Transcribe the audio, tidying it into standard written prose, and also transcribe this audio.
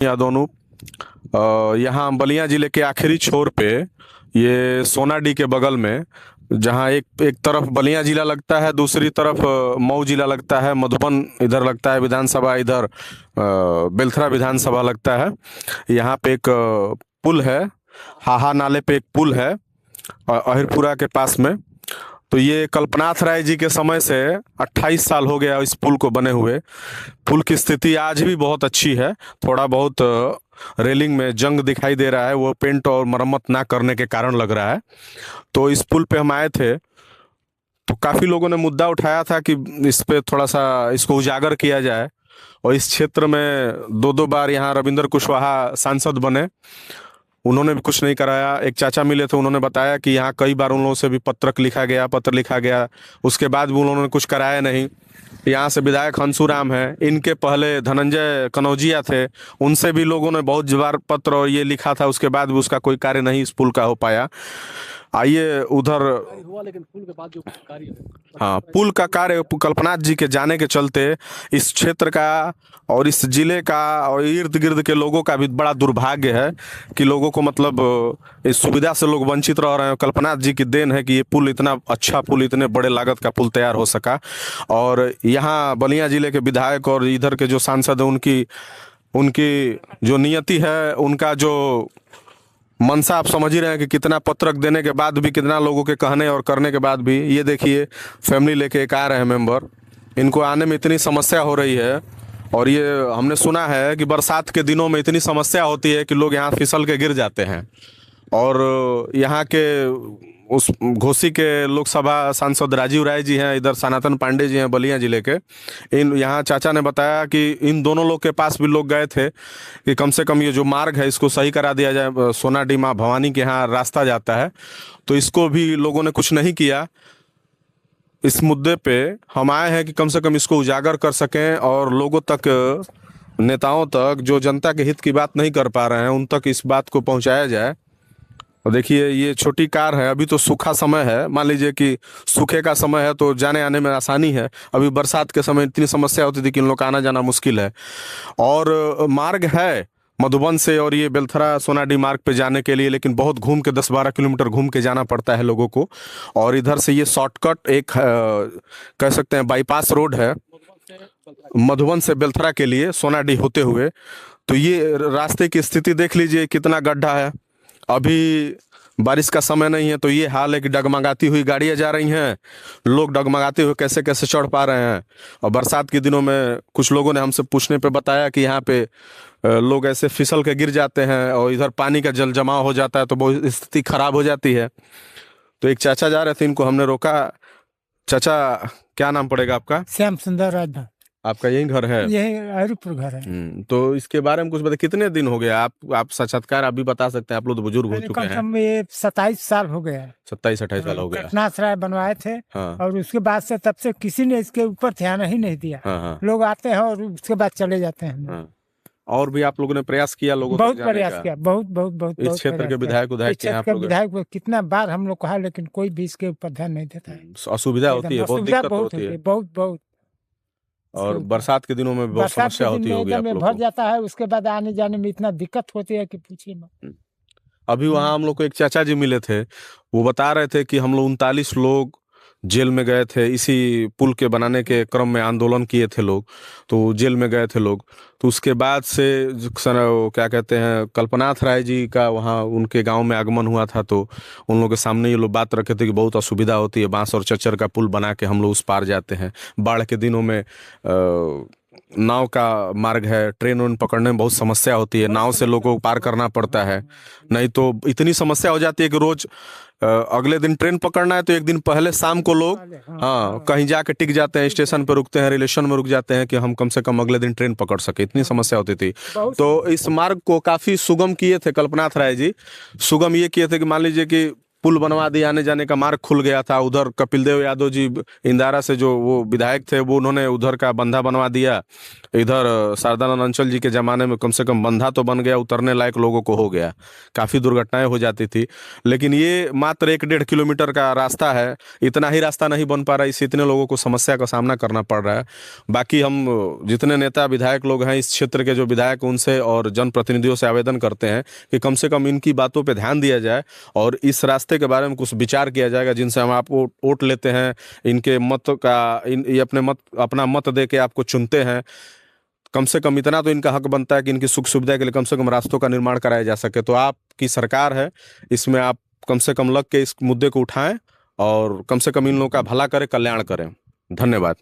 दोनों यहाँ बलिया जिले के आखिरी छोर पे, ये सोनाडीह के बगल में, जहाँ एक एक तरफ बलिया जिला लगता है, दूसरी तरफ मऊ जिला लगता है, मधुबन इधर लगता है विधानसभा, इधर बेलथरा विधानसभा लगता है। यहाँ पे एक पुल है, हाहा नाले पे एक पुल है अहिरपुरा के पास में। तो ये कल्पनाथ राय जी के समय से 28 साल हो गया इस पुल को बने हुए। पुल की स्थिति आज भी बहुत अच्छी है। थोड़ा बहुत रेलिंग में जंग दिखाई दे रहा है, वो पेंट और मरम्मत ना करने के कारण लग रहा है। तो इस पुल पे हम आए थे तो काफ़ी लोगों ने मुद्दा उठाया था कि इस पे थोड़ा सा इसको उजागर किया जाए। और इस क्षेत्र में दो दो बार यहाँ रविंद्र कुशवाहा सांसद बने, उन्होंने भी कुछ नहीं कराया। एक चाचा मिले थे, उन्होंने बताया कि यहाँ कई बार उन लोगों से भी पत्र लिखा गया, उसके बाद भी उन्होंने कुछ कराया नहीं। यहाँ से विधायक हंसूराम है, इनके पहले धनंजय कनौजिया थे, उनसे भी लोगों ने बहुत बार पत्र और ये लिखा था, उसके बाद भी उसका कोई कार्य नहीं इस पुल का हो पाया। आइए उधर हुआ, लेकिन पुल के बाद जो कार्य हाँ, पुल का कार्य कल्पनाथ जी के जाने के चलते इस क्षेत्र का और इस जिले का और इर्द गिर्द के लोगों का भी बड़ा दुर्भाग्य है कि लोगों को मतलब इस सुविधा से लोग वंचित रह रहे हैं। कल्पनाथ जी की देन है कि ये पुल, इतना अच्छा पुल, इतने बड़े लागत का पुल तैयार हो सका। और यहाँ बलिया जिले के विधायक और इधर के जो सांसद हैं, उनकी जो नियति है, उनका जो मनसा आप समझ ही रहे हैं कि कितना पत्रक देने के बाद भी, कितना लोगों के कहने और करने के बाद भी। ये देखिए फैमिली लेके एक आ रहे हैं मेंबर, इनको आने में इतनी समस्या हो रही है। और ये हमने सुना है कि बरसात के दिनों में इतनी समस्या होती है कि लोग यहाँ फिसल के गिर जाते हैं। और यहाँ के उस घोसी के लोकसभा सांसद राजीव राय जी हैं, इधर सनातन पांडे जी हैं बलिया जिले के। यहाँ चाचा ने बताया कि इन दोनों लोग के पास भी लोग गए थे कि कम से कम ये जो मार्ग है इसको सही करा दिया जाए। सोनाडीह माँ भवानी के यहाँ रास्ता जाता है, तो इसको भी लोगों ने कुछ नहीं किया। इस मुद्दे पे हम आए हैं कि कम से कम इसको उजागर कर सकें और लोगों तक, नेताओं तक, जो जनता के हित की बात नहीं कर पा रहे हैं, उन तक इस बात को पहुंचाया जाए। और देखिए ये छोटी कार है, अभी तो सूखा समय है, मान लीजिए कि सूखे का समय है तो जाने आने में आसानी है। अभी बरसात के समय इतनी समस्या होती थी कि इन लोग का आना जाना मुश्किल है। और मार्ग है मधुबन से और ये बेलथरा सोनाडीह मार्ग पे जाने के लिए, लेकिन बहुत घूम के 10-12 किलोमीटर घूम के जाना पड़ता है लोगों को। और इधर से ये शॉर्टकट एक कह सकते हैं बाईपास रोड है मधुबन से बेलथरा के लिए सोनाडीह होते हुए। तो ये रास्ते की स्थिति देख लीजिए, कितना गड्ढा है। अभी बारिश का समय नहीं है तो ये हाल है कि डगमगाती हुई गाड़ियां जा रही हैं, लोग डगमगाते हुए कैसे कैसे चढ़ पा रहे हैं। और बरसात के दिनों में कुछ लोगों ने हमसे पूछने पे बताया कि यहाँ पे लोग ऐसे फिसल के गिर जाते हैं और इधर पानी का जल जमाव हो जाता है, तो बहुत स्थिति खराब हो जाती है। तो एक चाचा जा रहे थे, इनको हमने रोका। चाचा, क्या नाम पड़ेगा आपका? श्याम सुंदर राजभर। आपका यही घर है? यही हरिपुर घर है। तो इसके बारे में कुछ बताइए, कितने दिन हो गया? आप साक्षात्कार आप भी बता सकते हैं, आप लोग तो बुजुर्ग हो चुके हैं। कम ये 27 साल हो गया। 27-28 साल हो गया। कल्पनाथ राय बनवाए थे। हाँ। और उसके बाद से तब से किसी ने इसके ऊपर ध्यान ही नहीं दिया। हाँ। लोग आते हैं और उसके बाद चले जाते हैं। हाँ। और भी आप लोगों ने प्रयास किया, लोगों बहुत प्रयास किया, बहुत इस क्षेत्र के विधायक कितना बार हम लोग कहा, लेकिन कोई भी इसके ऊपर ध्यान नहीं देता है। असुविधा होती है, बहुत दिक्कत होती है, बहुत। और बरसात के दिनों में बहुत समस्या होती होगी आप लोगों को। भर जाता है, उसके बाद आने जाने में इतना दिक्कत होती है कि पूछिए मत। अभी वहाँ हम लोग को एक चाचा जी मिले थे, वो बता रहे थे कि हम लोग 39 लोग जेल में गए थे, इसी पुल के बनाने के क्रम में आंदोलन किए थे लोग, तो जेल में गए थे लोग। तो उसके बाद से क्या कहते हैं, कल्पनाथ राय जी का वहाँ उनके गांव में आगमन हुआ था, तो उन लोगों के सामने ये लोग बात रखे थे कि बहुत असुविधा होती है, बांस और चच्चर का पुल बना के हम लोग उस पार जाते हैं। बाढ़ के दिनों में नाव का मार्ग है, ट्रेन उन पकड़ने में बहुत समस्या होती है, नाव से लोगों को पार करना पड़ता है। नहीं तो इतनी समस्या हो जाती है कि रोज अगले दिन ट्रेन पकड़ना है तो एक दिन पहले शाम को लोग कहीं जाके टिक जाते हैं, स्टेशन पर रुकते हैं, रिलेशन में रुक जाते हैं कि हम कम से कम अगले दिन ट्रेन पकड़ सके। इतनी समस्या होती थी। तो इस मार्ग को काफी सुगम किए थे कल्पनाथ राय जी। सुगम ये किए थे कि मान लीजिए कि पुल बनवा दिया, आने जाने का मार्ग खुल गया था। उधर कपिल देव यादव जी इंदारा से जो वो विधायक थे, वो उन्होंने उधर का बंधा बनवा दिया। इधर शारदानंद अंचल जी के ज़माने में कम से कम बंधा तो बन गया, उतरने लायक लोगों को हो गया। काफ़ी दुर्घटनाएं हो जाती थी, लेकिन ये मात्र 1-1.5 किलोमीटर का रास्ता है। इतना ही रास्ता नहीं बन पा रहा, इससे इतने लोगों को समस्या का सामना करना पड़ रहा है। बाकी हम जितने नेता विधायक लोग हैं इस क्षेत्र के, जो विधायक, उनसे और जनप्रतिनिधियों से आवेदन करते हैं कि कम से कम इनकी बातों पे ध्यान दिया जाए और इस रास्ते के बारे में कुछ विचार किया जाएगा। जिनसे हम आपको वोट लेते हैं, इनके मत का ये अपना मत दे के आपको चुनते हैं, कम से कम इतना तो इनका हक बनता है कि इनकी सुख सुविधा के लिए कम से कम रास्तों का निर्माण कराया जा सके। तो आपकी सरकार है, इसमें आप कम से कम लग के इस मुद्दे को उठाएं और कम से कम इन लोगों का भला करें, कल्याण करें। धन्यवाद।